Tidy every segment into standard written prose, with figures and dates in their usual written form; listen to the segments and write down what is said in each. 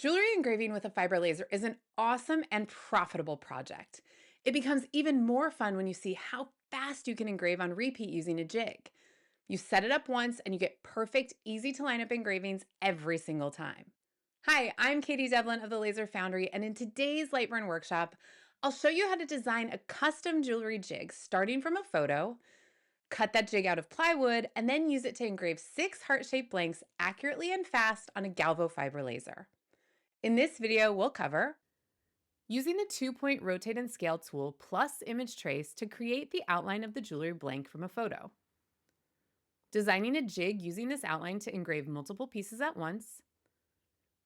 Jewelry engraving with a fiber laser is an awesome and profitable project. It becomes even more fun when you see how fast you can engrave on repeat using a jig. You set it up once and you get perfect, easy to line up engravings every single time. Hi, I'm Katie Devlin of the Laser Foundry, and in today's LightBurn workshop, I'll show you how to design a custom jewelry jig starting from a photo, cut that jig out of plywood, and then use it to engrave 6 heart-shaped blanks accurately and fast on a galvo fiber laser. In this video, we'll cover using the 2-point rotate and scale tool plus image trace to create the outline of the jewelry blank from a photo, designing a jig using this outline to engrave multiple pieces at once,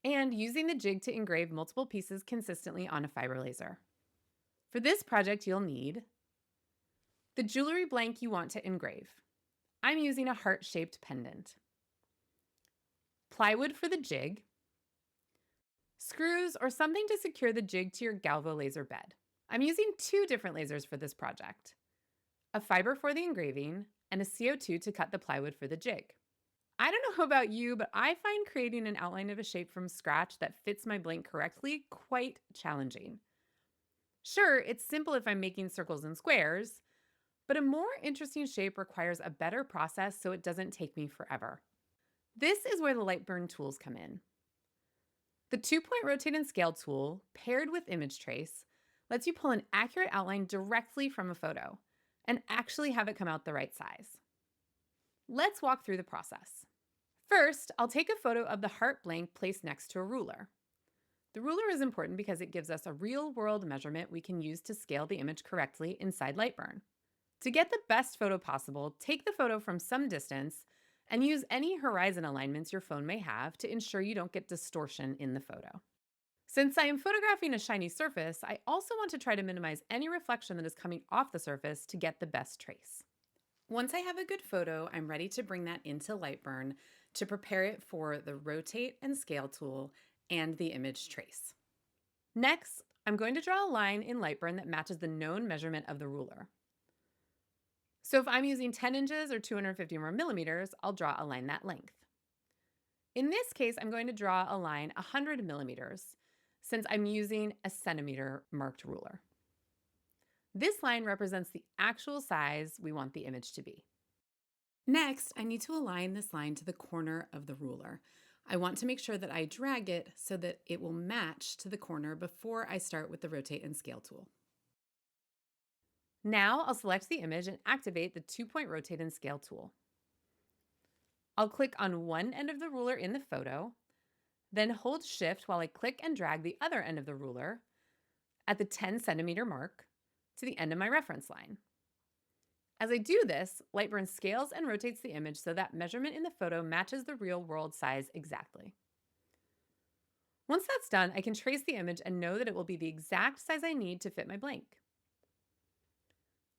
and using the jig to engrave multiple pieces consistently on a fiber laser. For this project, you'll need the jewelry blank you want to engrave. I'm using a heart-shaped pendant, plywood for the jig, screws or something to secure the jig to your galvo laser bed. I'm using 2 different lasers for this project, a fiber for the engraving and a CO2 to cut the plywood for the jig. I don't know about you, but I find creating an outline of a shape from scratch that fits my blank correctly quite challenging. Sure, it's simple if I'm making circles and squares, but a more interesting shape requires a better process so it doesn't take me forever. This is where the LightBurn tools come in. The 2-point rotate and scale tool, paired with image trace, lets you pull an accurate outline directly from a photo and actually have it come out the right size. Let's walk through the process. First, I'll take a photo of the heart blank placed next to a ruler. The ruler is important because it gives us a real-world measurement we can use to scale the image correctly inside LightBurn. To get the best photo possible, take the photo from some distance and use any horizon alignments your phone may have to ensure you don't get distortion in the photo. Since I am photographing a shiny surface, I also want to try to minimize any reflection that is coming off the surface to get the best trace. Once I have a good photo, I'm ready to bring that into LightBurn to prepare it for the rotate and scale tool and the image trace. Next, I'm going to draw a line in LightBurn that matches the known measurement of the ruler. So if I'm using 10 inches or 250 more millimeters, I'll draw a line that length. In this case, I'm going to draw a line 100 millimeters since I'm using a centimeter marked ruler. This line represents the actual size we want the image to be. Next, I need to align this line to the corner of the ruler. I want to make sure that I drag it so that it will match to the corner before I start with the rotate and scale tool. Now I'll select the image and activate the 2-point rotate and scale tool. I'll click on one end of the ruler in the photo, then hold Shift while I click and drag the other end of the ruler at the 10 centimeter mark to the end of my reference line. As I do this, LightBurn scales and rotates the image so that measurement in the photo matches the real-world size exactly. Once that's done, I can trace the image and know that it will be the exact size I need to fit my blank.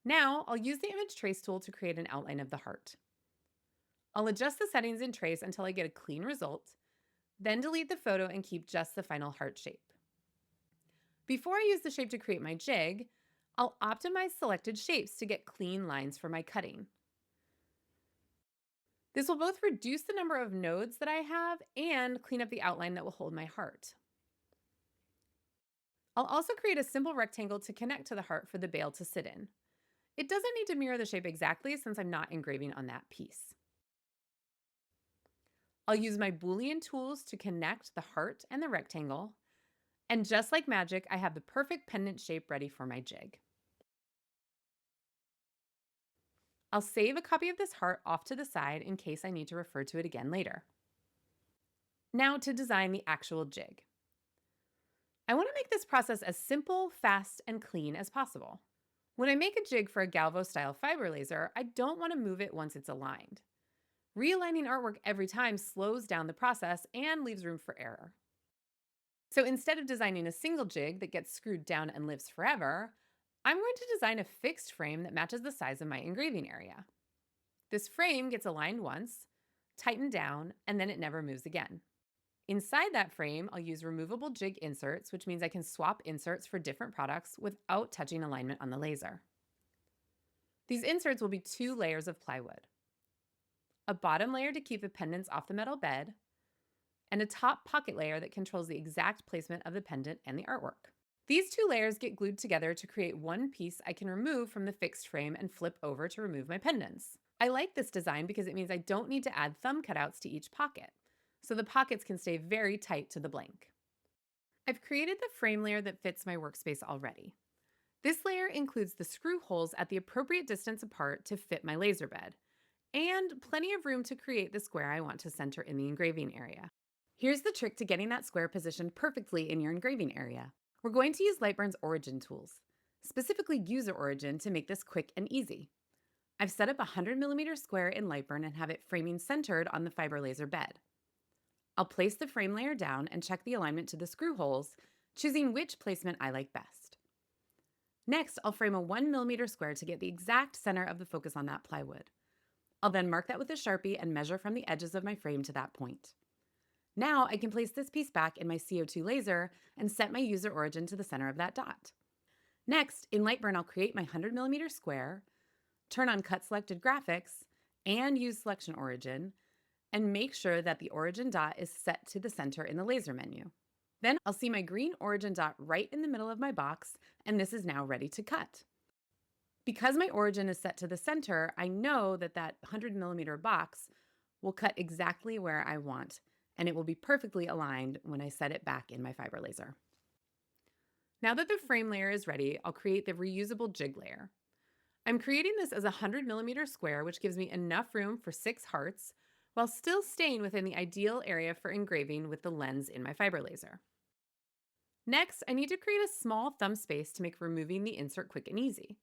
Now, I'll use the image trace tool to create an outline of the heart. I'll adjust the settings in trace until I get a clean result, then delete the photo and keep just the final heart shape. Before I use the shape to create my jig, I'll optimize selected shapes to get clean lines for my cutting. This will both reduce the number of nodes that I have and clean up the outline that will hold my heart. I'll also create a simple rectangle to connect to the heart for the bail to sit in. It doesn't need to mirror the shape exactly since I'm not engraving on that piece. I'll use my Boolean tools to connect the heart and the rectangle, and just like magic, I have the perfect pendant shape ready for my jig. I'll save a copy of this heart off to the side in case I need to refer to it again later. Now to design the actual jig. I want to make this process as simple, fast, and clean as possible. When I make a jig for a galvo-style fiber laser, I don't want to move it once it's aligned. Realigning artwork every time slows down the process and leaves room for error. So instead of designing a single jig that gets screwed down and lives forever, I'm going to design a fixed frame that matches the size of my engraving area. This frame gets aligned once, tightened down, and then it never moves again. Inside that frame, I'll use removable jig inserts, which means I can swap inserts for different products without touching alignment on the laser. These inserts will be 2 layers of plywood. A bottom layer to keep the pendants off the metal bed, and a top pocket layer that controls the exact placement of the pendant and the artwork. These two layers get glued together to create one piece I can remove from the fixed frame and flip over to remove my pendants. I like this design because it means I don't need to add thumb cutouts to each pocket, so the pockets can stay very tight to the blank. I've created the frame layer that fits my workspace already. This layer includes the screw holes at the appropriate distance apart to fit my laser bed, and plenty of room to create the square I want to center in the engraving area. Here's the trick to getting that square positioned perfectly in your engraving area. We're going to use LightBurn's origin tools, specifically user origin, to make this quick and easy. I've set up a 100mm square in LightBurn and have it framing centered on the fiber laser bed. I'll place the frame layer down and check the alignment to the screw holes, choosing which placement I like best. Next, I'll frame a 1mm square to get the exact center of the focus on that plywood. I'll then mark that with a Sharpie and measure from the edges of my frame to that point. Now I can place this piece back in my CO2 laser and set my user origin to the center of that dot. Next, in LightBurn, I'll create my 100mm square, turn on Cut Selected Graphics, and use Selection Origin, and make sure that the origin dot is set to the center in the laser menu. Then I'll see my green origin dot right in the middle of my box, and this is now ready to cut. Because my origin is set to the center, I know that that 100mm box will cut exactly where I want, and it will be perfectly aligned when I set it back in my fiber laser. Now that the frame layer is ready, I'll create the reusable jig layer. I'm creating this as a 100mm square, which gives me enough room for 6 hearts, while still staying within the ideal area for engraving with the lens in my fiber laser. Next, I need to create a small thumb space to make removing the insert quick and easy.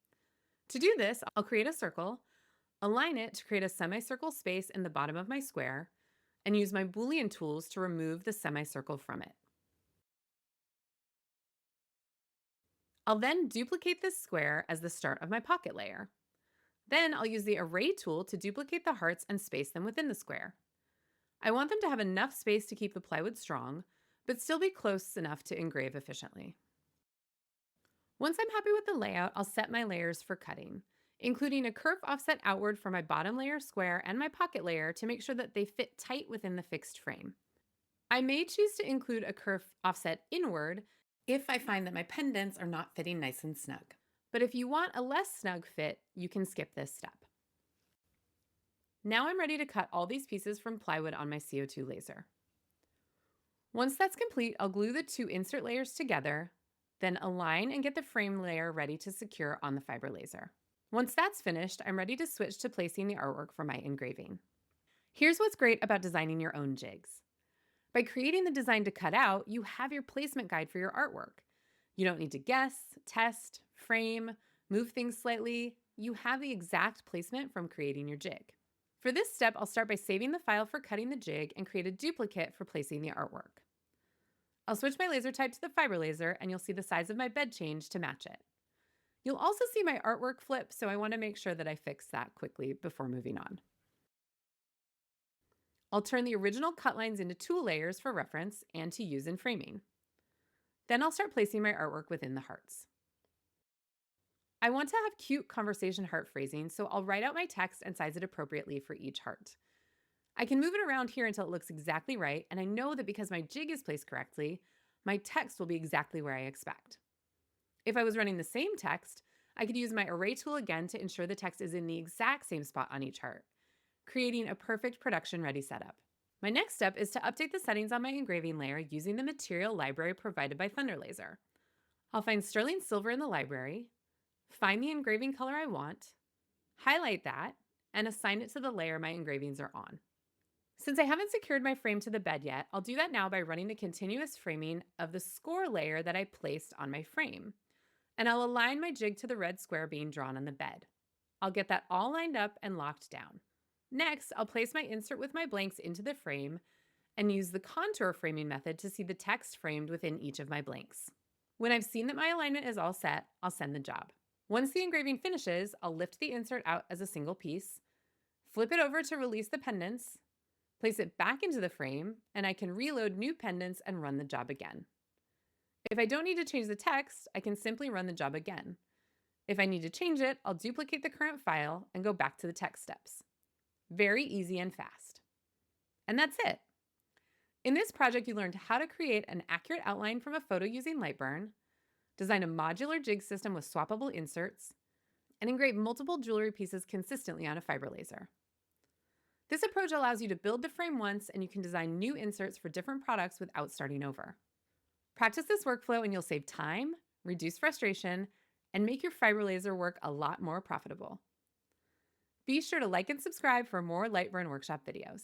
To do this, I'll create a circle, align it to create a semicircle space in the bottom of my square, and use my Boolean tools to remove the semicircle from it. I'll then duplicate this square as the start of my pocket layer. Then I'll use the Array tool to duplicate the hearts and space them within the square. I want them to have enough space to keep the plywood strong, but still be close enough to engrave efficiently. Once I'm happy with the layout, I'll set my layers for cutting, including a curve offset outward for my bottom layer square and my pocket layer to make sure that they fit tight within the fixed frame. I may choose to include a curve offset inward if I find that my pendants are not fitting nice and snug. But if you want a less snug fit, you can skip this step. Now I'm ready to cut all these pieces from plywood on my CO2 laser. Once that's complete, I'll glue the 2 insert layers together, then align and get the frame layer ready to secure on the fiber laser. Once that's finished, I'm ready to switch to placing the artwork for my engraving. Here's what's great about designing your own jigs. By creating the design to cut out, you have your placement guide for your artwork. You don't need to guess, test, frame, move things slightly. You have the exact placement from creating your jig. For this step, I'll start by saving the file for cutting the jig and create a duplicate for placing the artwork. I'll switch my laser type to the fiber laser, and you'll see the size of my bed change to match it. You'll also see my artwork flip, so I want to make sure that I fix that quickly before moving on. I'll turn the original cut lines into 2 layers for reference and to use in framing. Then I'll start placing my artwork within the hearts. I want to have cute conversation heart phrasing, so I'll write out my text and size it appropriately for each heart. I can move it around here until it looks exactly right, and I know that because my jig is placed correctly, my text will be exactly where I expect. If I was running the same text, I could use my Array tool again to ensure the text is in the exact same spot on each heart, creating a perfect production-ready setup. My next step is to update the settings on my engraving layer using the material library provided by ThunderLaser. I'll find sterling silver in the library, find the engraving color I want, highlight that, and assign it to the layer my engravings are on. Since I haven't secured my frame to the bed yet, I'll do that now by running the continuous framing of the score layer that I placed on my frame. And I'll align my jig to the red square being drawn on the bed. I'll get that all lined up and locked down. Next, I'll place my insert with my blanks into the frame and use the contour framing method to see the text framed within each of my blanks. When I've seen that my alignment is all set, I'll send the job. Once the engraving finishes, I'll lift the insert out as a single piece, flip it over to release the pendants, place it back into the frame, and I can reload new pendants and run the job again. If I don't need to change the text, I can simply run the job again. If I need to change it, I'll duplicate the current file and go back to the text steps. Very easy and fast. And that's it. In this project, you learned how to create an accurate outline from a photo using LightBurn, design a modular jig system with swappable inserts, and engrave multiple jewelry pieces consistently on a fiber laser. This approach allows you to build the frame once, and you can design new inserts for different products without starting over. Practice this workflow and you'll save time, reduce frustration, and make your fiber laser work a lot more profitable. Be sure to like and subscribe for more LightBurn workshop videos.